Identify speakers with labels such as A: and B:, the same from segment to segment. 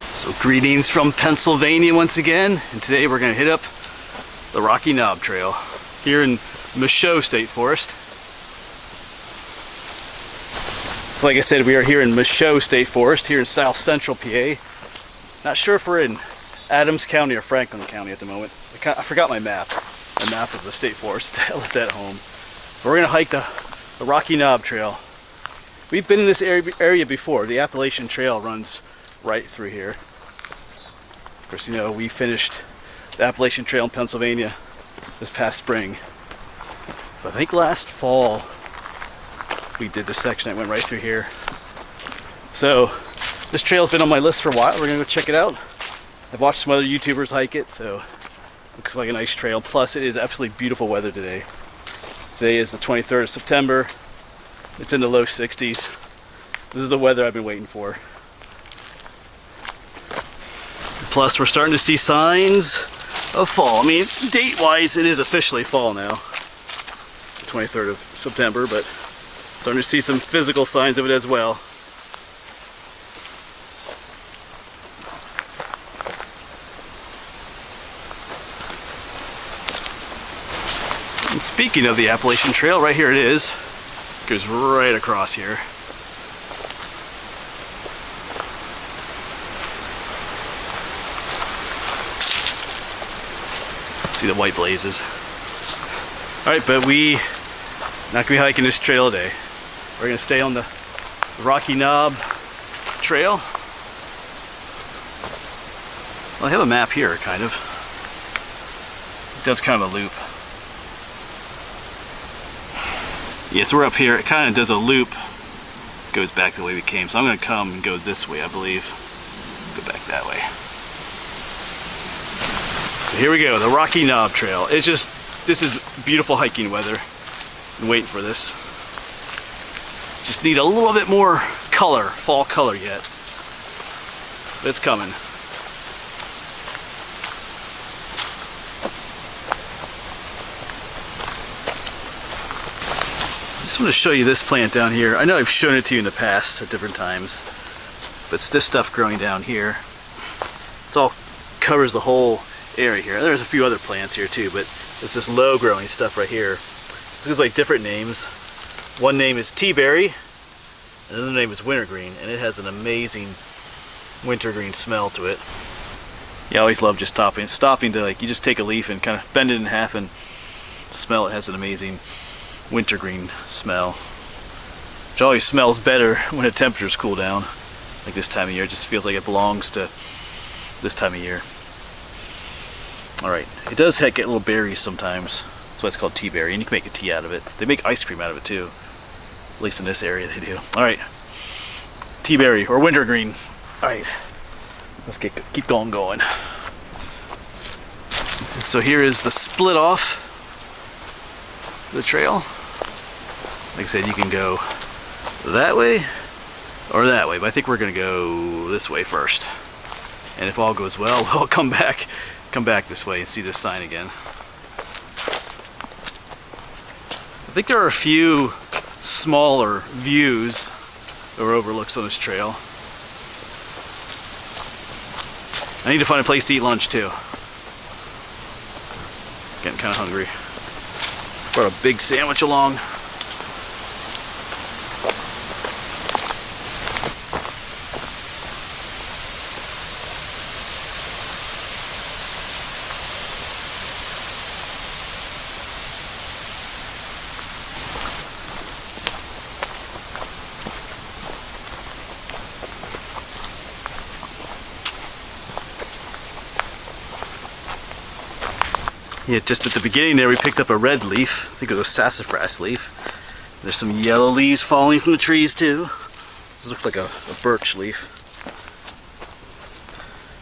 A: So greetings from Pennsylvania once again, and today we're going to hit up the Rocky Knob Trail here in Michaux State Forest. So like I said, we are here in Michaux State Forest, here in South Central PA. Not sure if we're in Adams County or Franklin County at the moment. I forgot my map of the state forest. I left that home. But we're going to hike the Rocky Knob Trail. We've been in this area before. The Appalachian Trail runs right through here. Of course, you know, we finished the Appalachian Trail in Pennsylvania this past spring. But I think last fall we did this section that went right through here. So this trail's been on my list for a while. We're gonna go check it out. I've watched some other YouTubers hike it, so looks like a nice trail. Plus, it is absolutely beautiful weather today. Today is the 23rd of September. It's in the low 60s. This is the weather I've been waiting for. Plus, we're starting to see signs of fall. I mean, date-wise, it is officially fall now, the 23rd of September, but starting to see some physical signs of it as well. And speaking of the Appalachian Trail, right here it is. It goes right across here. See the white blazes. Alright, but we not gonna be hiking this trail today. We're gonna stay on the Rocky Knob Trail. Well, I have a map here, kind of. It does kind of a loop. Yeah, so we're up here. It kind of does a loop. Goes back the way we came. So I'm gonna come and go this way, I believe. Go back that way. So here we go, the Rocky Knob Trail. It's just, this is beautiful hiking weather. I'm waiting for this. Just need a little bit more color, fall color yet. But it's coming. I just want to show you this plant down here. I know I've shown it to you in the past at different times, but it's this stuff growing down here. It all covers the whole area here. There's a few other plants here too, but it's this low growing stuff right here. This goes like different names. One name is Tea-berry, another name is wintergreen, and it has an amazing wintergreen smell to it. Yeah, I always love just stopping to, like, you just take a leaf and kind of bend it in half and smell it. It has an amazing wintergreen smell, which always smells better when the temperatures cool down. Like this time of year, it just feels like it belongs to this time of year. Alright, it does get little berries sometimes. That's why it's called tea-berry, and you can make a tea out of it. They make ice cream out of it too. At least in this area they do. Alright, tea-berry or wintergreen. Alright, let's keep going. So here is the split off the trail. Like I said, you can go that way or that way, but I think we're gonna go this way first. And if all goes well, we'll come back this way and see this sign again. I think there are a few smaller views or overlooks on this trail. I need to find a place to eat lunch too. Getting kind of hungry. Brought a big sandwich along. Yeah, just at the beginning there we picked up a red leaf. I think it was a sassafras leaf. There's some yellow leaves falling from the trees too. This looks like a birch leaf.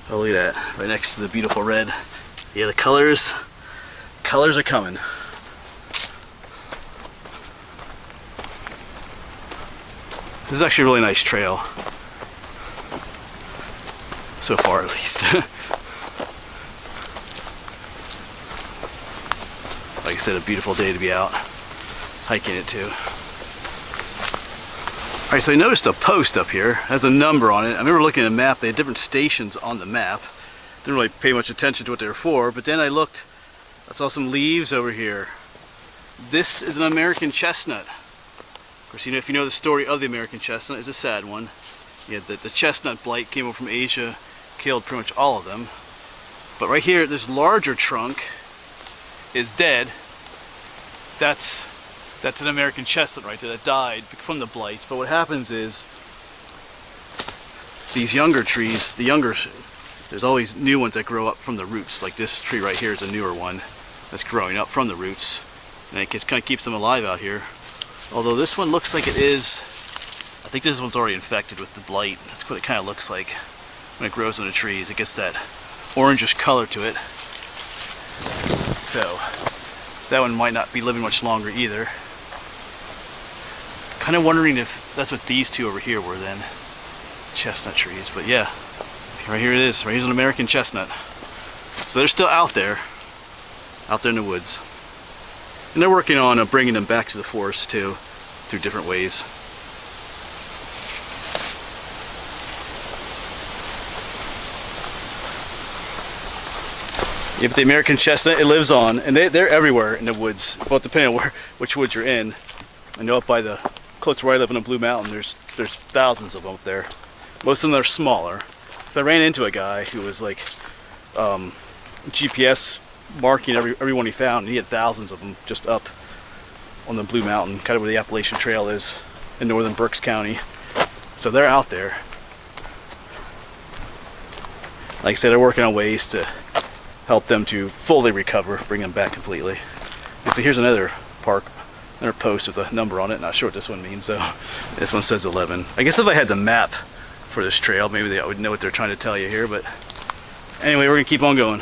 A: Oh, look at that, right next to the beautiful red. Yeah, the colors are coming. This is actually a really nice trail. So far, at least. Like I said, a beautiful day to be out hiking it too. Alright, so I noticed a post up here. It has a number on it. I remember looking at a map. They had different stations on the map. Didn't really pay much attention to what they were for, but then I looked. I saw some leaves over here. This is an American chestnut. Of course, you know, if you know the story of the American chestnut, it's a sad one. Yeah, the chestnut blight came over from Asia, killed pretty much all of them. But right here, this larger trunk is dead. That's an American chestnut right there that died from the blight. But what happens is these younger trees, there's always new ones that grow up from the roots. Like this tree right here is a newer one that's growing up from the roots. And it just kind of keeps them alive out here. Although this one looks like it is, I think this one's already infected with the blight. That's what it kind of looks like when it grows on the trees. It gets that orangish color to it. So that one might not be living much longer either. Kind of wondering if that's what these two over here were then. Chestnut trees, but yeah. Right here it is. Right here's an American chestnut. So they're still out there in the woods. And they're working on bringing them back to the forest too, through different ways. Yeah, but the American chestnut, it lives on, and they're everywhere in the woods. Well, depending on which woods you're in. I know up by close to where I live in a Blue Mountain, there's thousands of them up there. Most of them are smaller. So I ran into a guy who was like GPS marking everyone he found, and he had thousands of them just up on the Blue Mountain, kind of where the Appalachian Trail is in northern Berks County. So they're out there. Like I said, they're working on ways to help them to fully recover, bring them back completely. And so here's another post with a number on it. Not sure what this one means though. This one says 11. I guess if I had the map for this trail, maybe I would know what they're trying to tell you here, but anyway, we're gonna keep on going.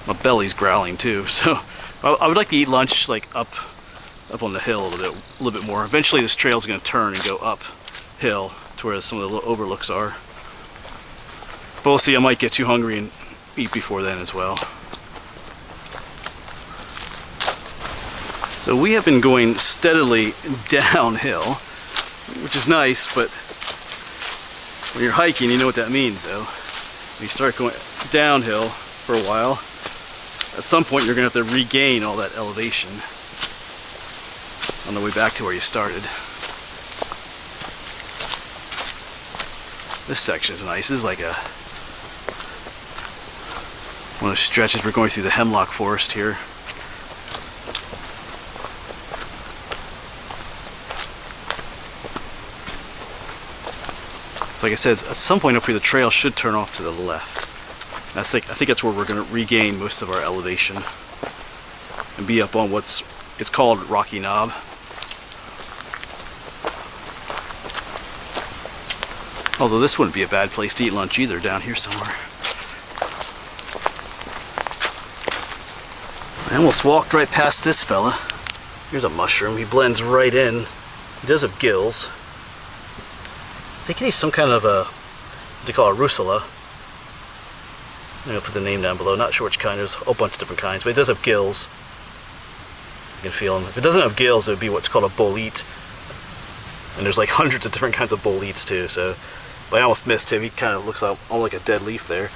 A: My belly's growling too, so I would like to eat lunch like up on the hill a little bit more. Eventually this trail's gonna turn and go uphill to where some of the little overlooks are. But we'll see, I might get too hungry and eat before then as well. So we have been going steadily downhill, which is nice, but when you're hiking, you know what that means though. When you start going downhill for a while, at some point you're going to have to regain all that elevation on the way back to where you started. This section is nice. This is like one of those stretches. We're going through the hemlock forest here. So like I said, at some point up here the trail should turn off to the left. I think that's where we're going to regain most of our elevation and be up on it's called Rocky Knob. Although this wouldn't be a bad place to eat lunch either, down here somewhere. I almost walked right past this fella. Here's a mushroom. He blends right in. He does have gills. I think he's some kind of what they call a rusula. I'm going to put the name down below. Not sure which kind. There's a whole bunch of different kinds, but it does have gills. You can feel them. If it doesn't have gills, it would be what's called a bolete. And there's like hundreds of different kinds of boletes too. So, but I almost missed him. He kind of looks almost like a dead leaf there.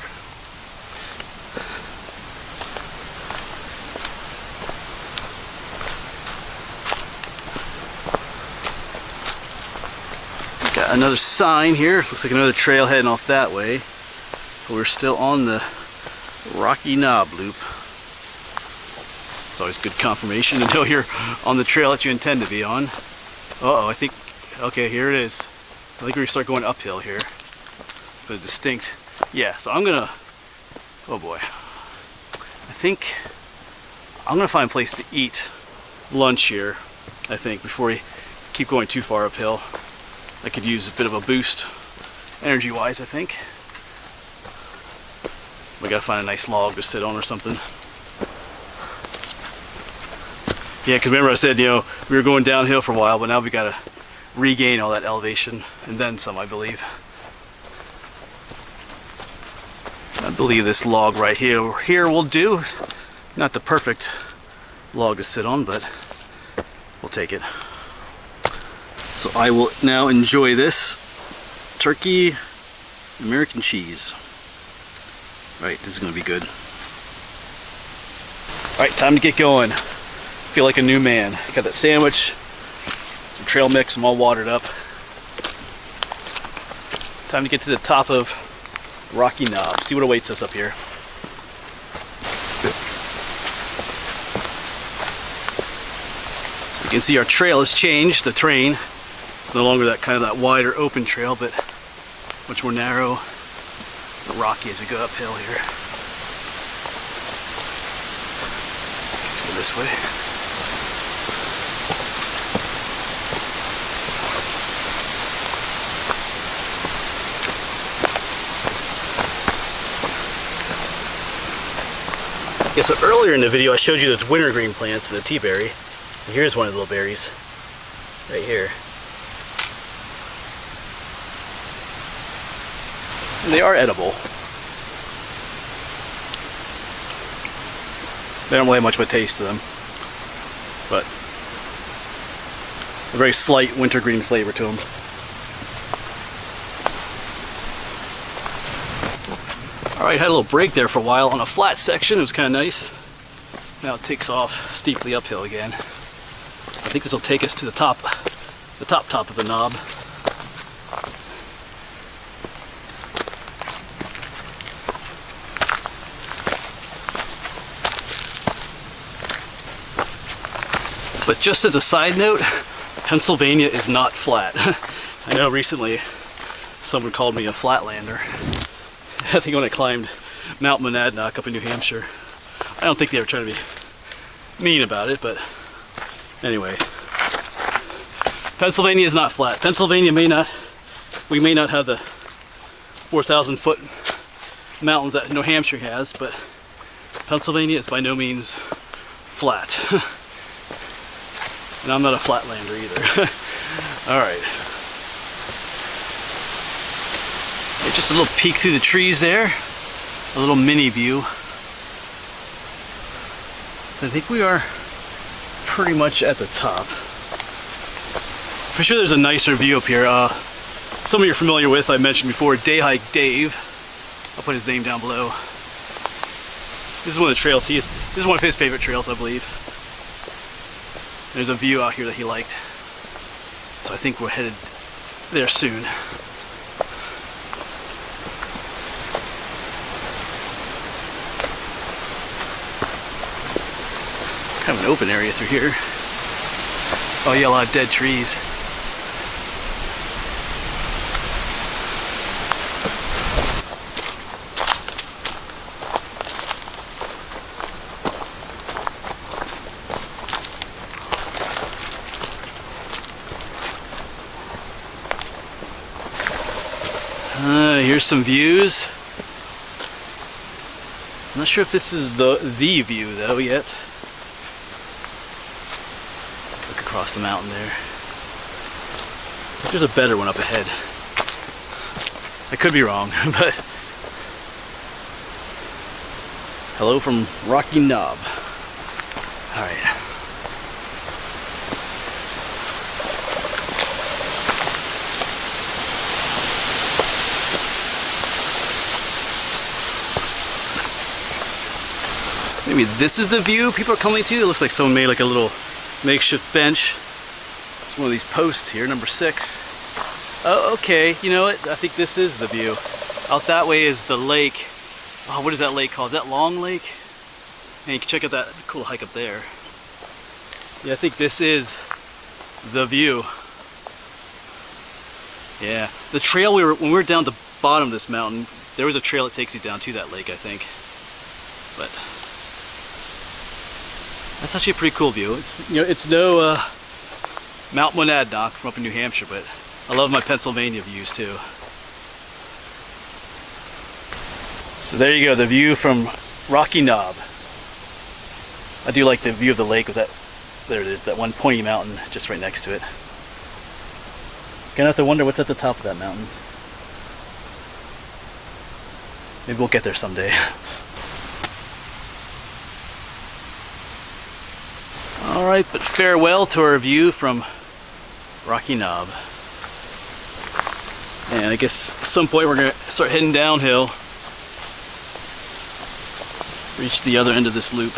A: Got another sign here. Looks like another trail heading off that way. But we're still on the Rocky Knob loop. It's always good confirmation to know you're on the trail that you intend to be on. Uh-oh, I think, okay, here it is. I think we're gonna start going uphill here. But distinct, yeah, so I'm gonna, oh boy. I think I'm gonna find a place to eat lunch here, I think, before we keep going too far uphill. I could use a bit of a boost, energy-wise, I think. We gotta find a nice log to sit on or something. Yeah, because remember I said, you know, we were going downhill for a while, but now we gotta regain all that elevation, and then some, I believe. I believe this log right here will do. Not the perfect log to sit on, but we'll take it. So I will now enjoy this turkey American cheese. Right, this is gonna be good. All right, time to get going. Feel like a new man. Got that sandwich, some trail mix, I'm all watered up. Time to get to the top of Rocky Knob, see what awaits us up here. So you can see our trail has changed, the terrain. No longer that kind of that wider open trail, but much more narrow and rocky as we go uphill here. Let's go this way. Yeah, so earlier in the video I showed you those wintergreen plants and the tea berry. And here's one of the little berries, right here. And they are edible. They don't really have much of a taste to them, but a very slight wintergreen flavor to them. Alright, had a little break there for a while on a flat section. It was kind of nice. Now it takes off steeply uphill again. I think this will take us to the top of the knob. But just as a side note, Pennsylvania is not flat. I know recently someone called me a flatlander. I think when I climbed Mount Monadnock up in New Hampshire. I don't think they were trying to be mean about it, but anyway. Pennsylvania is not flat. Pennsylvania we may not have the 4,000 foot mountains that New Hampshire has, but Pennsylvania is by no means flat. And I'm not a flatlander either. Alright. Just a little peek through the trees there. A little mini view. So I think we are pretty much at the top. For sure there's a nicer view up here. Some of you are familiar with, I mentioned before, Day Hike Dave. I'll put his name down below. This is one of the trails this is one of his favorite trails, I believe. There's a view out here that he liked. So I think we're headed there soon. Kind of an open area through here. Oh yeah, a lot of dead trees. Here's some views. I'm not sure if this is the view though yet. Look across the mountain there. I think there's a better one up ahead. I could be wrong, but hello from Rocky Knob. Alright. Maybe this is the view people are coming to. It looks like someone made like a little makeshift bench. It's one of these posts here, number 6. Oh, okay, you know what? I think this is the view. Out that way is the lake. Oh, what is that lake called? Is that Long Lake? And you can check out that cool hike up there. Yeah, I think this is the view. Yeah, the trail when we were down the bottom of this mountain, there was a trail that takes you down to that lake, I think. But that's actually a pretty cool view. It's no Mount Monadnock from up in New Hampshire, but I love my Pennsylvania views too. So there you go, the view from Rocky Knob. I do like the view of the lake with that. There it is, that one pointy mountain just right next to it. Gonna have to wonder what's at the top of that mountain. Maybe we'll get there someday. Alright, but farewell to our view from Rocky Knob. And I guess at some point we're going to start heading downhill. Reach the other end of this loop.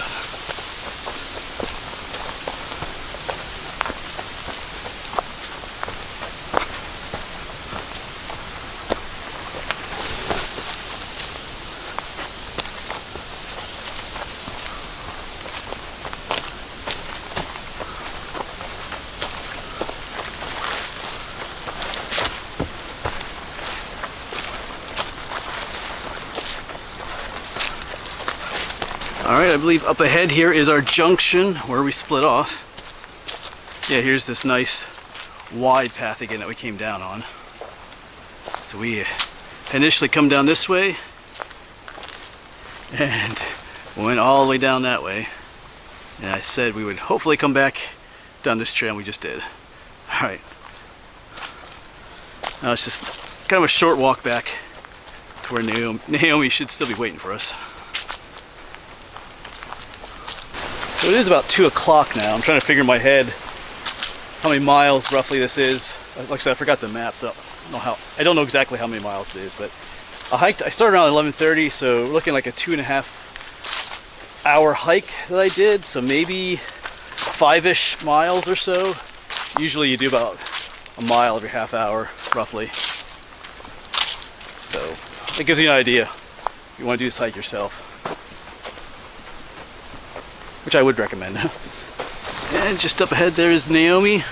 A: Alright, I believe up ahead here is our junction where we split off. Yeah, here's this nice wide path again that we came down on. So we initially come down this way and went all the way down that way. And I said we would hopefully come back down this trail, and we just did. Alright. Now it's just kind of a short walk back to where Naomi should still be waiting for us. So it is about 2 o'clock now. I'm trying to figure in my head how many miles roughly this is. Like I said, I forgot the map, so I don't know exactly how many miles it is, but I started around 11:30, so we're looking like a 2.5 hour hike that I did, so maybe 5-ish miles or so. Usually you do about a mile every half hour, roughly. So it gives you an idea if you want to do this hike yourself, which I would recommend. And just up ahead there is Naomi.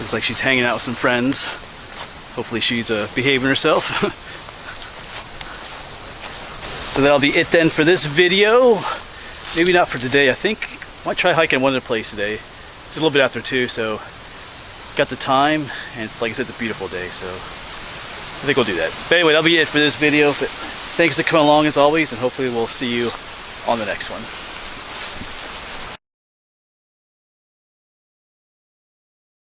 A: Looks like she's hanging out with some friends. Hopefully she's behaving herself. So that'll be it then for this video. Maybe not for today. I think I might try hiking one other place today. It's a little bit after 2, so got the time, and it's, like I said, it's a beautiful day, so I think we'll do that. But anyway, that'll be it for this video. But thanks for coming along as always, and hopefully we'll see you on the next one.